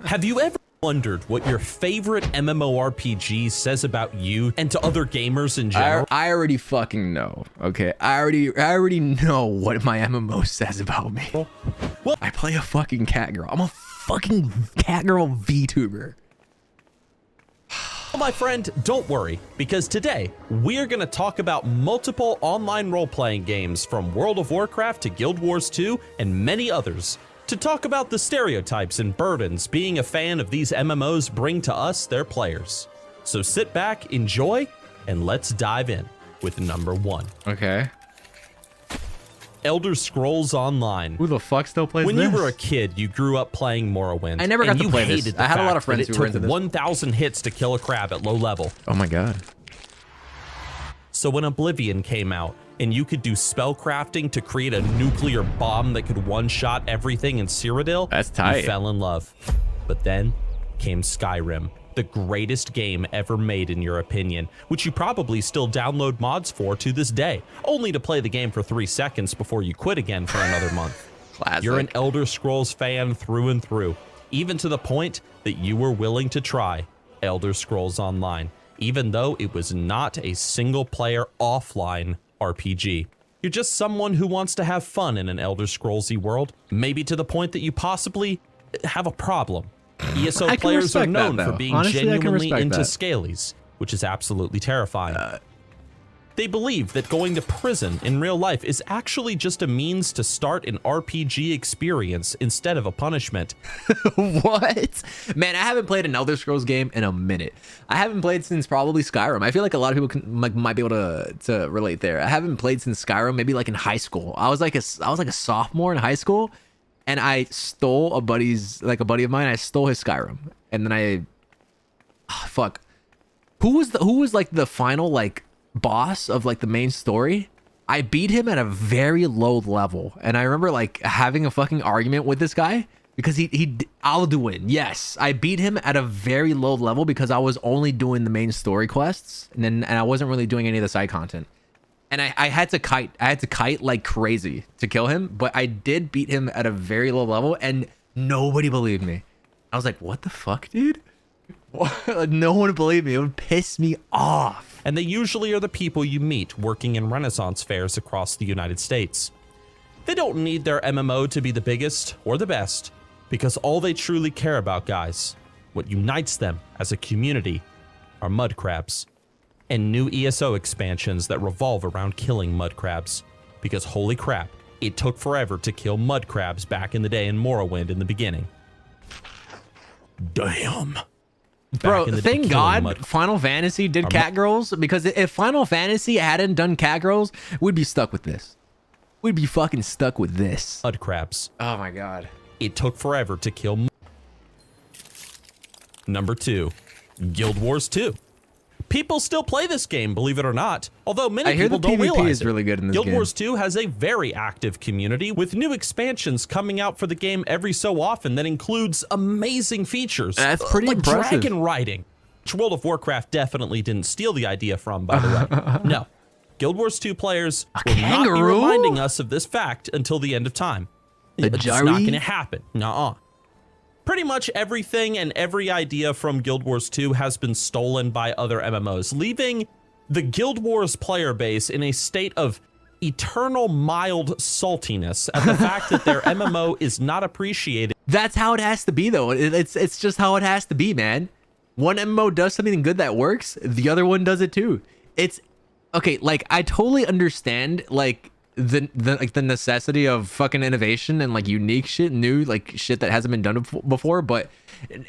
Have you ever wondered what your favorite MMORPG says about you and to other gamers in general? I already fucking know. Okay, I already know what my MMO says about me. Well, I play a fucking cat girl. I'm a fucking cat girl VTuber. my friend, don't worry, because today we're going to talk about multiple online role-playing games from World of Warcraft to Guild Wars 2 and many others, to talk about the stereotypes and burdens being a fan of these MMOs bring to us, their players. So sit back, enjoy, and let's dive in with number 1. Okay. Elder Scrolls Online. Who the fuck still plays When this? you were a kid, you grew up playing Morrowind. I never got and to you play hated this. the I had a lot fact of friends that who were it into took this. 1,000 hits to kill a crab at low level. Oh my god. So when Oblivion came out, and you could do spell crafting to create a nuclear bomb that could one-shot everything in Cyrodiil, That's tight. you fell in love. But then came Skyrim, the greatest game ever made in your opinion, which you probably still download mods for to this day, only to play the game for 3 seconds before you quit again for another month. Classic. You're an Elder Scrolls fan through and through, even to the point that you were willing to try Elder Scrolls Online, even though it was not a single-player offline RPG. You're just someone who wants to have fun in an Elder Scrollsy world, maybe to the point that you possibly have a problem. ESO players are known for being genuinely into scalies, which is absolutely terrifying. They believe that going to prison in real life is actually just a means to start an RPG experience instead of a punishment. What? Man, I haven't played an Elder Scrolls game in a minute. I haven't played since probably Skyrim. I feel like a lot of people might be able to relate there. I haven't played since Skyrim, maybe like in high school. I was like a sophomore in high school, and I stole a buddy of mine. I stole his Skyrim, and then fuck. Who was like the final like boss of like the main story? I beat him at a very low level, and I remember like having a fucking argument with this guy because Alduin. Yes, I beat him at a very low level because I was only doing the main story quests, and I wasn't really doing any of the side content. And I had to kite like crazy to kill him, but I did beat him at a very low level, and nobody believed me. I was like, what the fuck, dude? No one believed me. It would piss me off. And they usually are the people you meet working in Renaissance fairs across the United States. They don't need their MMO to be the biggest or the best, because all they truly care about, guys, what unites them as a community, are mud crabs. And new ESO expansions that revolve around killing mud crabs. Because holy crap, it took forever to kill mud crabs back in the day in Morrowind in the beginning. Damn. Bro, thank God Final Fantasy did cat girls, because if Final Fantasy hadn't done cat girls, we'd be stuck with this. We'd be fucking stuck with this. Mud crabs. Oh my God. It took forever to kill. Number 2, Guild Wars 2. People still play this game, believe it or not, although many people don't realize it. I hear the PvP is really good in this game. game. Guild Wars 2 has a very active community with new expansions coming out for the game every so often that includes amazing features. That's pretty like impressive. dragon riding, which World of Warcraft definitely didn't steal the idea from, by the way. No, Guild Wars 2 players will not be reminding us of this fact until the end of time. It's not going to happen. Nuh-uh. Pretty much everything and every idea from Guild Wars 2 has been stolen by other MMOs, leaving the Guild Wars player base in a state of eternal mild saltiness at the fact that their MMO is not appreciated. That's how it has to be, though. It's just how it has to be, man. One MMO does something good that works, the other one does it too. It's okay. Like, I totally understand like the necessity of fucking innovation and like unique shit, new like shit that hasn't been done before, but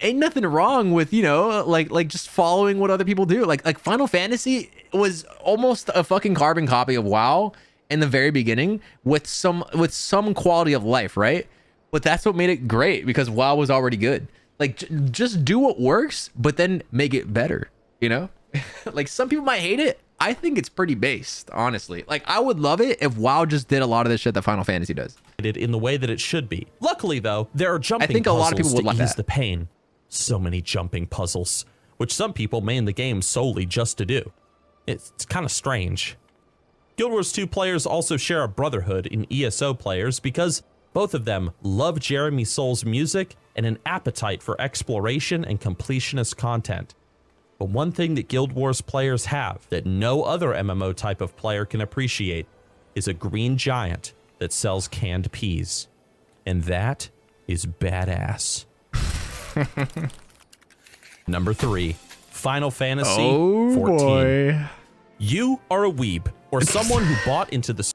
ain't nothing wrong with, you know, like just following what other people do. Like Final Fantasy was almost a fucking carbon copy of WoW in the very beginning with some quality of life, right? But that's what made it great, because WoW was already good. Like, just do what works, but then make it better, you know? Like, some people might hate it. I think it's pretty based, honestly. Like, I would love it if WoW just did a lot of the shit that Final Fantasy does. In the way that it should be. Luckily, though, there are jumping puzzles. I think a lot of people would like that. The pain. So many jumping puzzles, which some people main the game solely just to do. It's kind of strange. Guild Wars 2 players also share a brotherhood in ESO players because Both of them love Jeremy Soul's music and an appetite for exploration and completionist content. But one thing that Guild Wars players have that no other MMO type of player can appreciate is a green giant that sells canned peas. And that is badass. Number 3, Final Fantasy 14. Boy. You are a weeb or someone who bought into the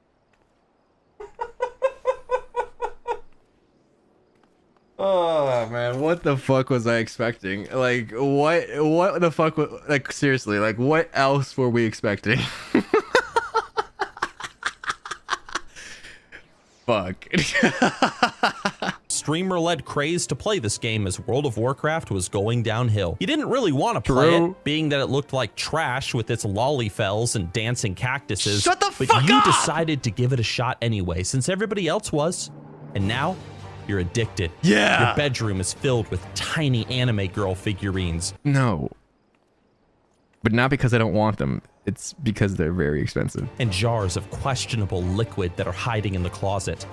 Oh man, what the fuck was I expecting? Like what the fuck was, like seriously, like what else were we expecting? Fuck. streamer-led craze to play this game as World of Warcraft was going downhill. You didn't really want to play it, being that it looked like trash with its lollyfells and dancing cactuses. Shut the but fuck you up! decided to give it a shot anyway, since everybody else was. And now, you're addicted. Yeah. Your bedroom is filled with tiny anime girl figurines. No. But not because I don't want them. It's because they're very expensive. And jars of questionable liquid that are hiding in the closet.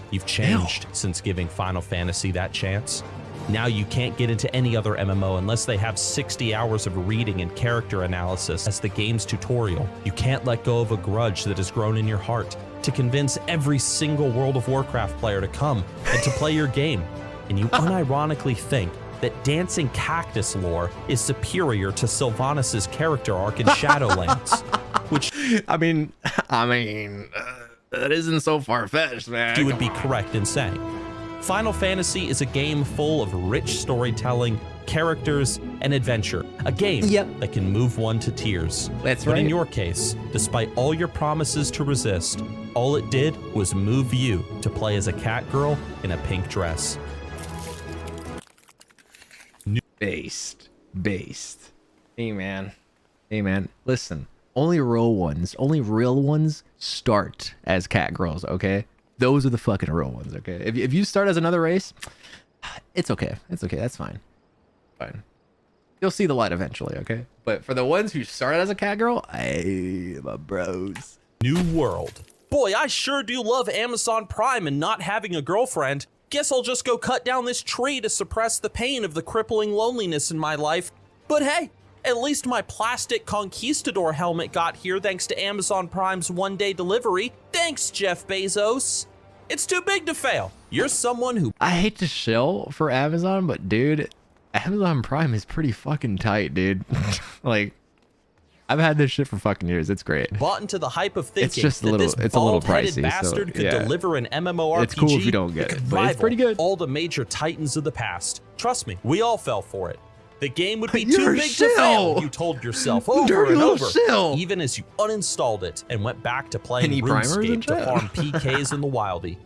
You've changed since giving Final Fantasy that chance. Now you can't get into any other MMO unless they have 60 hours of reading and character analysis as the game's tutorial. You can't let go of a grudge that has grown in your heart to convince every single World of Warcraft player to come and to play your game. And you unironically think that dancing cactus lore is superior to Sylvanas' character arc in Shadowlands, which I mean, that isn't so far-fetched, man. you would be correct in saying. Final Fantasy is a game full of rich storytelling, characters, and adventure. A game that can move one to tears. That's but right. in your case, despite all your promises to resist, all it did was move you to play as a cat girl in a pink dress. Based. Hey man. Listen, only real ones start as cat girls, okay? Those are the fucking real ones, okay? If you start as another race, it's okay. That's fine. You'll see the light eventually, okay? But for the ones who started as a cat girl, my bros. New World. Boy, I sure do love Amazon Prime and not having a girlfriend. Guess I'll just go cut down this tree to suppress the pain of the crippling loneliness in my life. But hey, at least my plastic conquistador helmet got here thanks to Amazon Prime's one-day delivery. Thanks, Jeff Bezos. It's too big to fail. You're someone who I hate to shill for Amazon, but dude, Amazon Prime is pretty fucking tight, dude. Like, I've had this shit for fucking years. It's great. bought into the hype of thinking It's just a that little, this it's a little bald-headed pricey. bastard So, could yeah. deliver an MMORPG. It's cool if you don't get that it, could but it's rival pretty good. all the major titans of the past. Trust me, we all fell for it. The game would be You're too a big to shill. fail, you told yourself over Dirty and little over, shill. even as you uninstalled it and went back to playing Any primers RuneScape and to shit? farm PKs in the wildy.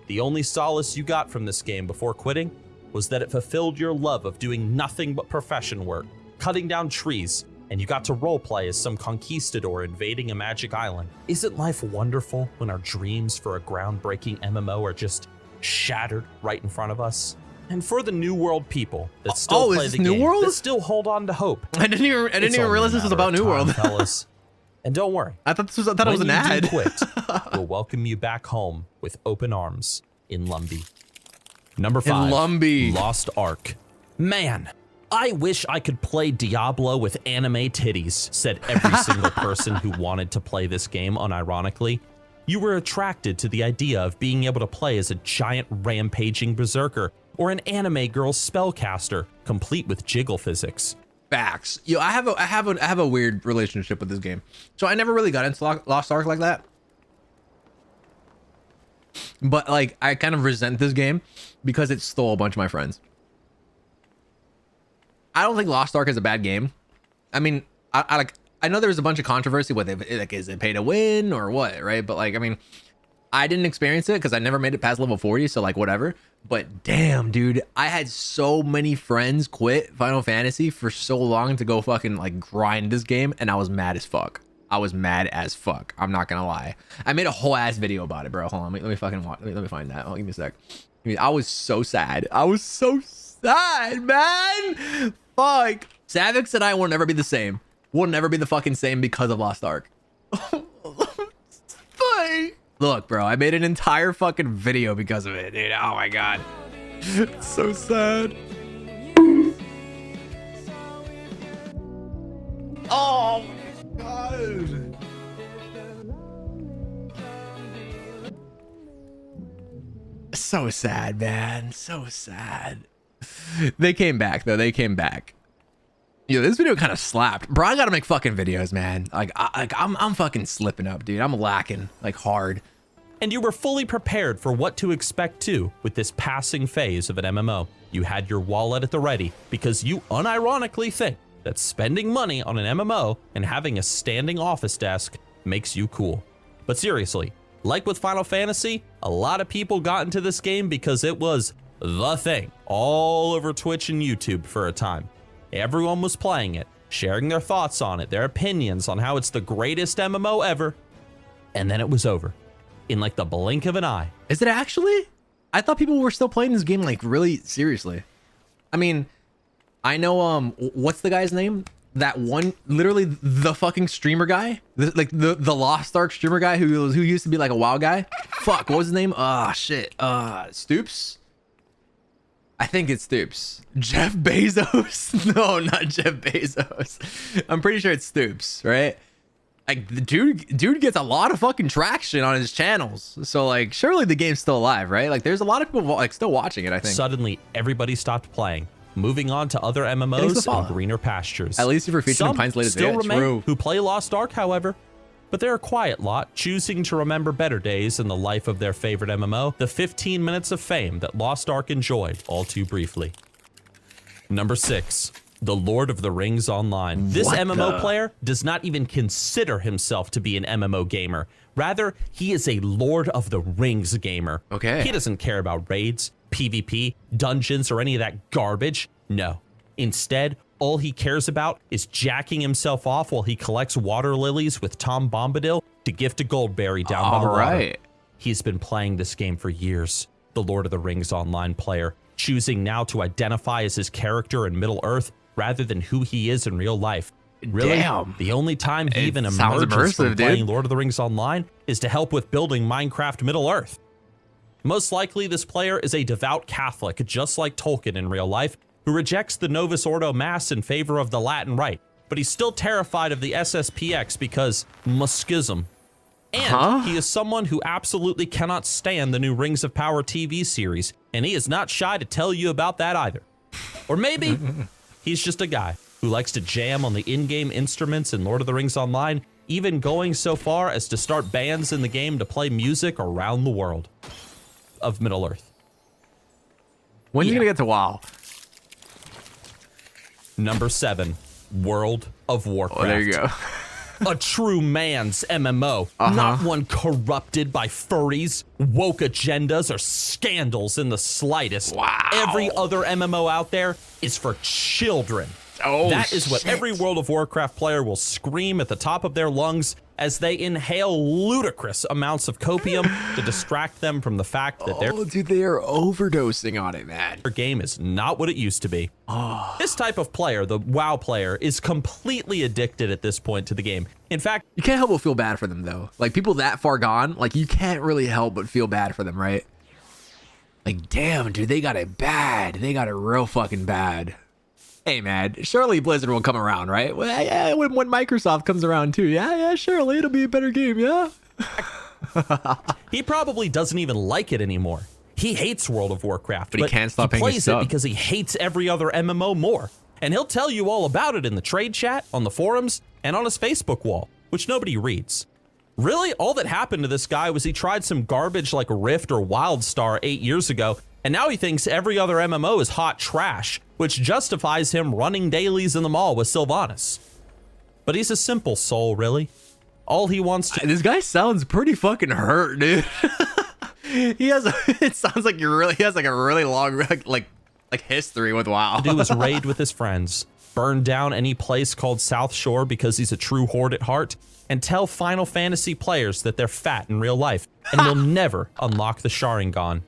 The only solace you got from this game before quitting was that it fulfilled your love of doing nothing but profession work, cutting down trees, and you got to roleplay as some conquistador invading a magic island. Isn't life wonderful when our dreams for a groundbreaking MMO are just shattered right in front of us? And for the New World people that still is play this the New game, World? that still hold on to hope. I didn't even It's only realize a this was matter about of New time, World. fellas. And don't worry, I thought it was an when you ad. do quit, we'll welcome you back home with open arms in Lumbee. Number 5, Lumbee. Lost Ark. Man, I wish I could play Diablo with anime titties, said every single person who wanted to play this game unironically. You were attracted to the idea of being able to play as a giant rampaging berserker or an anime girl spellcaster, complete with jiggle physics. Facts. Yo, I have a weird relationship with this game. So I never really got into Lost Ark like that. But like, I kind of resent this game because it stole a bunch of my friends. I don't think Lost Ark is a bad game. I mean, I know there's a bunch of controversy with it. Like, is it pay to win or what, right? But like, I mean, I didn't experience it because I never made it past level 40, so like whatever. But damn, dude, I had so many friends quit Final Fantasy for so long to go fucking like grind this game, and I was mad as fuck. I'm not gonna lie. I made a whole ass video about it, bro. Hold on, let me fucking watch. Let me find that. Oh, give me a sec. I was so sad. Man. Fuck. Savix and I will never be the same. We'll never be the fucking same because of Lost Ark. Fuck. Look, bro, I made an entire fucking video because of it, dude. Oh my god. It's so sad. Oh my god. So sad, man. So sad. They came back though. They came back. Yo, this video kind of slapped, bro. I gotta make fucking videos, man. I'm fucking slipping up, dude. I'm lacking like hard. And you were fully prepared for what to expect too with this passing phase of an MMO. You had your wallet at the ready because you unironically think that spending money on an MMO and having a standing office desk makes you cool. But seriously, like with Final Fantasy, a lot of people got into this game because it was the thing all over Twitch and YouTube for a time. Everyone was playing it, sharing their thoughts on it, their opinions on how it's the greatest MMO ever, and then it was over in like the blink of an eye. Is it actually? I thought people were still playing this game like really seriously. I mean, I know what's the guy's name? That one, literally the fucking streamer guy, the Lost Ark streamer guy who used to be like a WoW guy. Fuck, what was his name? Shit. Stoops. I think it's Stoops. Jeff Bezos? No, not Jeff Bezos. I'm pretty sure it's Stoops, right? Like the dude gets a lot of fucking traction on his channels. So like, surely the game's still alive, right? Like there's a lot of people like still watching it, I think. Suddenly, everybody stopped playing, moving on to other MMOs and greener pastures. At least if we're featured in Pine's latest video. Some still remain who play Lost Ark, however. But they're a quiet lot, choosing to remember better days in the life of their favorite MMO, the 15 minutes of fame that Lost Ark enjoyed all too briefly. Number 6, The Lord of the Rings Online. This MMO player does not even consider himself to be an MMO gamer. Rather, he is a Lord of the Rings gamer. Okay. He doesn't care about raids, PvP, dungeons, or any of that garbage. No. Instead, all he cares about is jacking himself off while he collects water lilies with Tom Bombadil to gift a Goldberry down by the water. He's been playing this game for years, the Lord of the Rings Online player, choosing now to identify as his character in Middle-earth rather than who he is in real life. Really, damn. The only time he even emerges from playing Lord of the Rings Online is to help with building Minecraft Middle-earth. Most likely, this player is a devout Catholic, just like Tolkien in real life, who rejects the Novus Ordo Mass in favor of the Latin Rite, but he's still terrified of the SSPX because Muskism. And he is someone who absolutely cannot stand the new Rings of Power TV series, and he is not shy to tell you about that either. Or maybe he's just a guy who likes to jam on the in-game instruments in Lord of the Rings Online, even going so far as to start bands in the game to play music around the world of Middle-earth. When are you gonna get to WoW? Number 7, World of Warcraft. Oh, there you go. A true man's MMO, not one corrupted by furries, woke agendas, or scandals in the slightest. Wow. Every other MMO out there is for children. Oh, that is what every World of Warcraft player will scream at the top of their lungs as they inhale ludicrous amounts of copium to distract them from the fact that dude, they are overdosing on it, man. their game is not what it used to be. This type of player, the WoW player, is completely addicted at this point to the game. In fact, You can't help but feel bad for them, though. Like, people that far gone, like, you can't really help but feel bad for them, right? Like, damn, dude, they got it bad. They got it real fucking bad. Hey, man, surely Blizzard will come around, right? Well, yeah, when Microsoft comes around, too. Yeah, surely it'll be a better game, yeah? he probably doesn't even like it anymore. He hates World of Warcraft, but he can't stop paying his plays sub. it because he hates every other MMO more. And he'll tell you all about it in the trade chat, on the forums, and on his Facebook wall, which nobody reads. Really, all that happened to this guy was he tried some garbage like Rift or WildStar 8 years ago, and now he thinks every other MMO is hot trash, which justifies him running dailies in the mall with Sylvanas. But he's a simple soul, really. All he wants to— This guy sounds pretty fucking hurt, dude. It sounds like he has like a really long like history with WoW. do is raid with his friends, burn down any place called South Shore because he's a true horde at heart, and tell Final Fantasy players that they're fat in real life and will never unlock the Sharingan.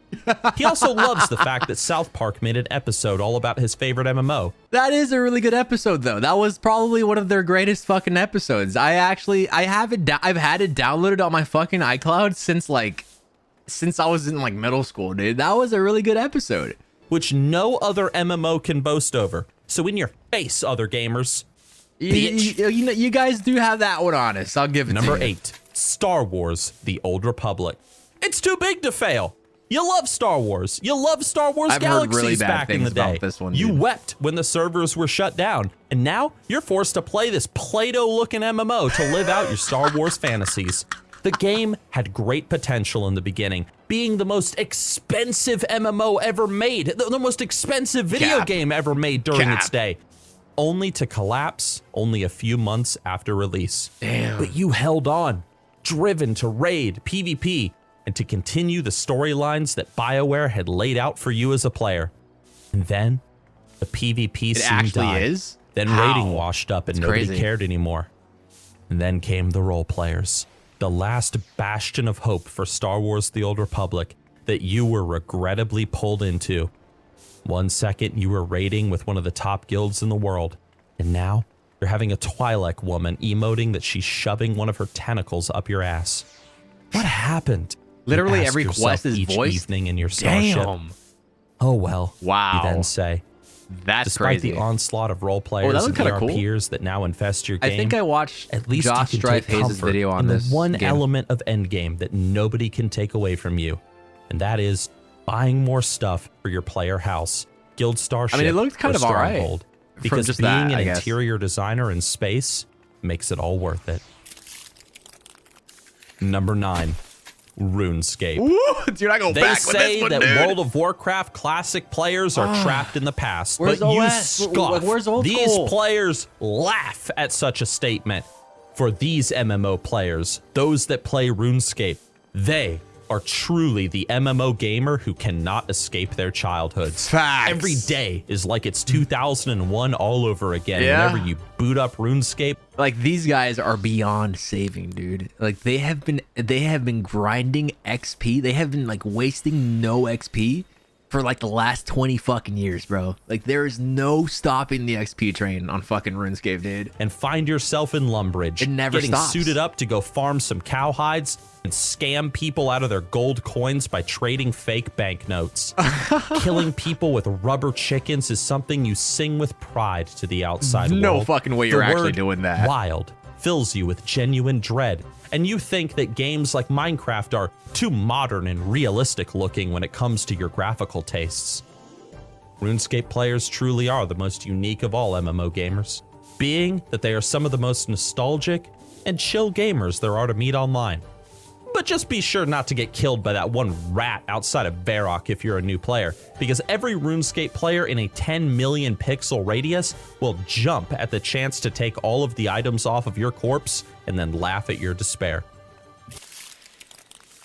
He also loves the fact that South Park made an episode all about his favorite MMO. That is a really good episode, though. That was probably one of their greatest fucking episodes. I've had it downloaded on my fucking iCloud since I was in like middle school, dude. That was a really good episode, which no other MMO can boast over. So in your face, other gamers. You guys do have that one on us. I'll give it Number to you. 8, Star Wars: The Old Republic. It's too big to fail. You love Star Wars. You love Star Wars I've heard Galaxies really bad back in the things day. about this one, You dude. wept when the servers were shut down, and now you're forced to play this Play-Doh-looking MMO to live out your Star Wars fantasies. The game had great potential in the beginning, being the most expensive MMO ever made, the most expensive video game ever made during its day, only to collapse only a few months after release. Damn. But you held on, driven to raid, PvP, and to continue the storylines that BioWare had laid out for you as a player. And then the PvP scene died. Then raiding washed up and nobody cared anymore. And then came the role players, the last bastion of hope for Star Wars: The Old Republic that you were regrettably pulled into. One second you were raiding with one of the top guilds in the world, and now you're having a Twi'lek woman emoting that she's shoving one of her tentacles up your ass. What happened? Literally You ask every yourself quest is each voiced. evening in your starship. Damn. Oh well. Wow. You then say. That's Despite crazy. the onslaught of role players that was and kinda cool. peers that now infest your game, I think I watched at least Josh you can Strife take Hayes' comfort video on in the this one game. element of Endgame that nobody can take away from you, and that is buying more stuff for your player house, guild starship, it looked kind or of alright stronghold. from Because just being that, an I guess. interior designer in space makes it all worth it. Number 9, RuneScape. Ooh, dude, I go They back with say this one, that dude. World of Warcraft classic players are trapped in the past, Where's but you OS? scoff. Where's old These school? players laugh at such a statement. For these MMO players, those that play RuneScape, they are truly the MMO gamer who cannot escape their childhoods. Facts. Every day is like it's 2001 all over again. Yeah. Whenever you boot up RuneScape, Like, these guys are beyond saving, dude. Like, they have been grinding XP. They have been like wasting no XP for like the last 20 fucking years, bro. Like, there is no stopping the XP train on fucking RuneScape, dude. and find yourself in Lumbridge, It never getting stops. suited up to go farm some cowhides and scam people out of their gold coins by trading fake banknotes. Killing people with rubber chickens is something you sing with pride to the outside world. No fucking way you're The actually word doing that. Wild fills you with genuine dread, and you think that games like Minecraft are too modern and realistic looking when it comes to your graphical tastes. RuneScape players truly are the most unique of all MMO gamers, being that they are some of the most nostalgic and chill gamers there are to meet online. But just be sure not to get killed by that one rat outside of Varrock if you're a new player, because every RuneScape player in a 10 million pixel radius will jump at the chance to take all of the items off of your corpse and then laugh at your despair.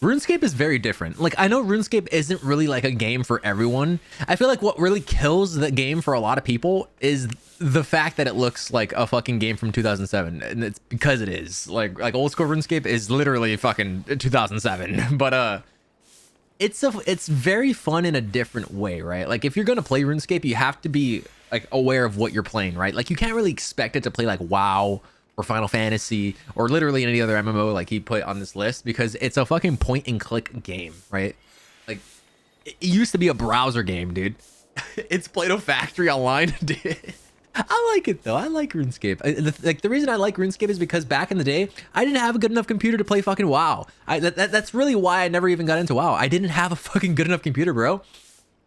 RuneScape is very different. Like, I know RuneScape isn't really like a game for everyone. I feel like what really kills the game for a lot of people is the fact that it looks like a fucking game from 2007, and it's because it is. Like old school RuneScape is literally fucking 2007. But it's very fun in a different way, right? Like, if you're gonna play RuneScape, you have to be like aware of what you're playing, right? Like, you can't really expect it to play like WoW or Final Fantasy or literally any other MMO like he put on this list, because it's a fucking point and click game, right? Like, it used to be a browser game, dude. It's Play-Doh Factory Online, dude. I like it though. I like RuneScape. Like, the reason I like RuneScape is because back in the day, I didn't have a good enough computer to play fucking WoW. That's really why I never even got into WoW. I didn't have a fucking good enough computer, bro.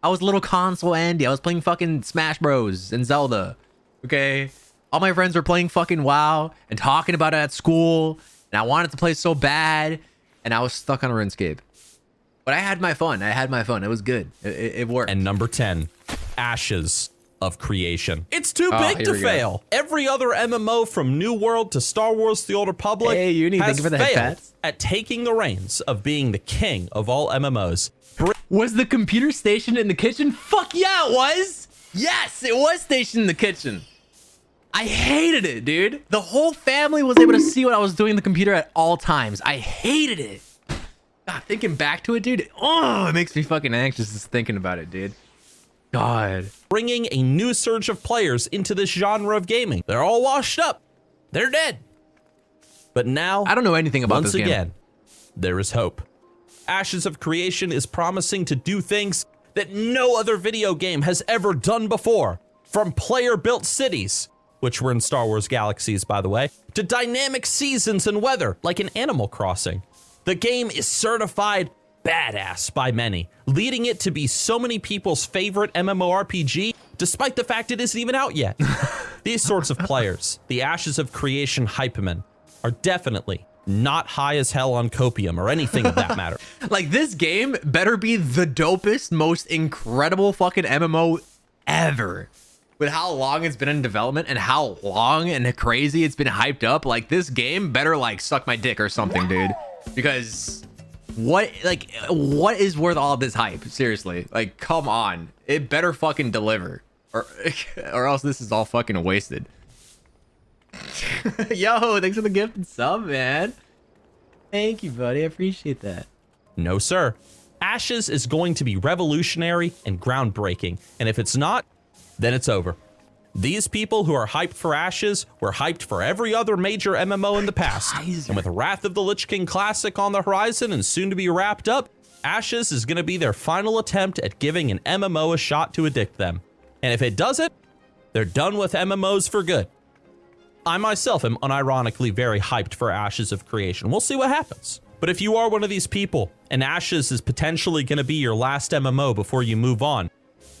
I was little console Andy. I was playing fucking Smash Bros and Zelda. Okay. All my friends were playing fucking WoW and talking about it at school, and I wanted to play so bad, and I was stuck on RuneScape. But I had my fun. It was good. It worked. And number 10, Ashes of Creation. It's too big here to we go. fail. Every other MMO from New World to Star Wars: The Old Republic Hey, Uni, thank has you for the failed headpats. at taking the reins of being the king of all MMOs. Was the computer stationed in the kitchen? Fuck yeah, it was. Yes, it was stationed in the kitchen. I hated it, dude. The whole family was able to see what I was doing on the computer at all times. I hated it. God, thinking back to it, dude. Oh, it makes me fucking anxious just thinking about it, dude. God. Bringing a new surge of players into this genre of gaming. They're all washed up. They're dead. But now, I don't know anything about this game. Once again, there is hope. Ashes of Creation is promising to do things that no other video game has ever done before. From player-built cities, which were in Star Wars Galaxies, by the way, to dynamic seasons and weather, like in Animal Crossing. The game is certified badass by many, leading it to be so many people's favorite MMORPG, despite the fact it isn't even out yet. These sorts of players, the Ashes of Creation hypemen, are definitely not high as hell on copium or anything of that matter. Like, this game better be the dopest, most incredible fucking MMO ever. With how long it's been in development and how long and crazy it's been hyped up, like, this game better like suck my dick or something, dude. Because what is worth all this hype? Seriously, like, come on, it better fucking deliver, or else this is all fucking wasted. Yo, thanks for the gift and sub, man. Thank you, buddy. I appreciate that. No, sir. Ashes is going to be revolutionary and groundbreaking, and if it's not, then it's over. These people who are hyped for Ashes were hyped for every other major MMO in the past. And with Wrath of the Lich King Classic on the horizon and soon to be wrapped up, Ashes is going to be their final attempt at giving an MMO a shot to addict them. And if it does it, they're done with MMOs for good. I myself am unironically very hyped for Ashes of Creation. We'll see what happens. But if you are one of these people and Ashes is potentially going to be your last MMO before you move on,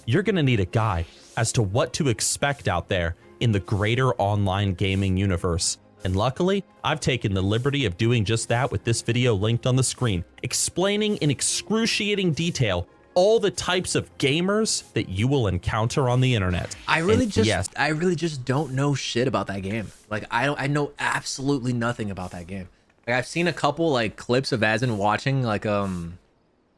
you're going to need a guide as to what to expect out there in the greater online gaming universe. And luckily, I've taken the liberty of doing just that with this video linked on the screen, explaining in excruciating detail all the types of gamers that you will encounter on the internet. I really just don't know shit about that game. Like, I know absolutely nothing about that game. Like, I've seen a couple like clips of as in watching like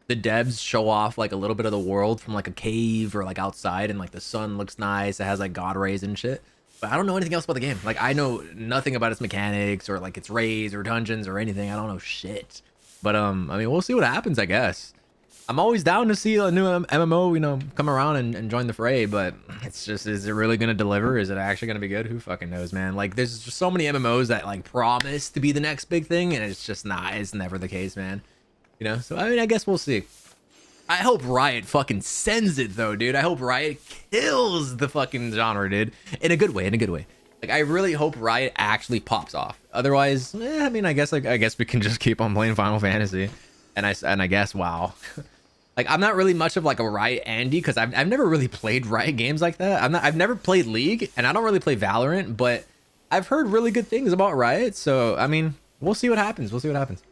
the devs show off like a little bit of the world from like a cave or like outside, and like the sun looks nice. It has like god rays and shit. But I don't know anything else about the game. Like, I know nothing about its mechanics or like its raids or dungeons or anything. I don't know shit. But I mean, we'll see what happens, I guess. I'm always down to see a new MMO, you know, come around and join the fray, but it's just, is it really going to deliver? Is it actually going to be good? Who fucking knows, man? Like, there's just so many MMOs that like promise to be the next big thing, and it's just not. It's never the case, man. You know, so I mean, I guess we'll see. I hope Riot fucking sends it though, dude. I hope Riot kills the fucking genre, dude. In a good way, in a good way. Like, I really hope Riot actually pops off. Otherwise, I mean, I guess we can just keep on playing Final Fantasy, and I guess WoW. Like, I'm not really much of like a Riot Andy because I've never really played Riot games like that. I've never played League, and I don't really play Valorant, but I've heard really good things about Riot. So I mean, we'll see what happens. We'll see what happens.